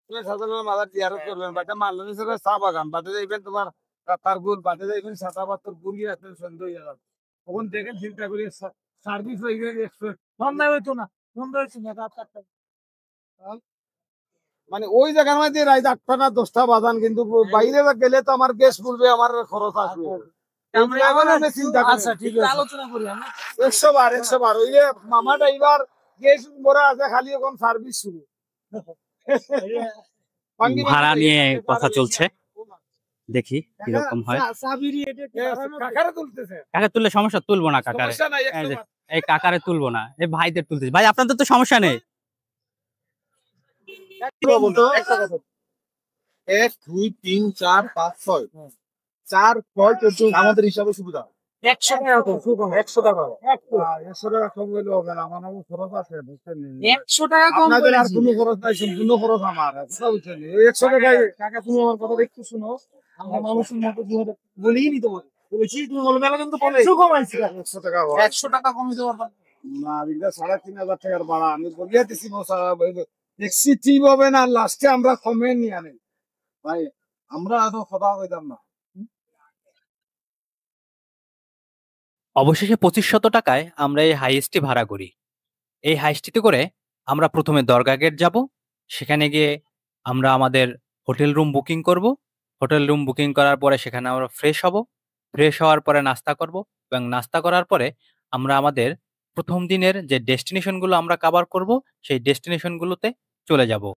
সাধারণ মাদার জিয়ারত করবেন, বাটে মালনী সরকার চা বাগান, বাটে যাইবেন তোমার কাতার গুল, বাটে যাইবেন সাদা পাথর গুলি আছে সন্ধ্যা হয়ে যাবে। তখন দেখেন চিন্তা করি সার্ভিস হয়ে গেলে সন্ধ্যা হইতো না, সন্ধ্যা হয়েছে না রাত 4টা। মানে ওই জায়গার মধ্যে রাত 8টা না 10টা বাজান, কিন্তু বাইরে গেলে তো আমার গ্যাস পড়বে, আমার খরচ আসবে। আচ্ছা ঠিক আছে, আলোচনা করি আমরা 100 বার 100 বার। ওই যে মামা ড্রাইভার গ্যাস ভরা আছে, খালি এখন সার্ভিস শুরু। ভাড়া নিয়ে কথা চলছে, দেখি কিরকম হয়। কাকা তুললে সমস্যা, তুলবো না কাকারে, এই কাকারে তুলবো না, এই ভাইদের তুলতেছি। ভাই আপনাদের তো সমস্যা নেই। 1 2 3 4 5 6 4 6 আমাদের হিসাবে সুবিধা 100 টাকা তো 100 টাকা 100 টাকা কম হইলে হবে না, আমার খরচ আছে বুঝছেন। 100 টাকা কম আপনাদের আর কোনো খরচ নাই, সম্পূর্ণ খরচ আমার। বুঝছেন 100 টাকায় কাকা, তুমি আমার কথা একটু শুনো। আমরা মানুষের মতো বলেই নিতে পারি, বলেছি তুমি বলবে না, কিন্তু বলে 100 কমাইছি 100 টাকা 100 টাকা কম দিতে পারবা না। বিঘা 3,500 টাকার ভাড়া আমি বলিয়া দিছি মশারা দেখছি ঠিক হবে না, লাস্টে আমরা কমে নিয়ে আনি ভাই, আমরা এত কথা কইতাম না। অবশেষে 2500 টাকায় আমরা এই হাইস্টটি ভাড়া করি। এই হাইস্টটিতে করে আমরা প্রথমে দরগা গেট যাব, সেখানে গিয়ে আমরা আমাদের হোটেল রুম বুকিং করব। হোটেল রুম বুকিং করার পরে সেখানে আমরা ফ্রেশ হব। ফ্রেশ হওয়ার পরে নাস্তা করব, এবং নাস্তা করার পরে আমরা আমাদের প্রথম দিনের যে ডেস্টিনেশনগুলো আমরা কভার করব, সেই ডেস্টিনেশনগুলোতে চলে যাব।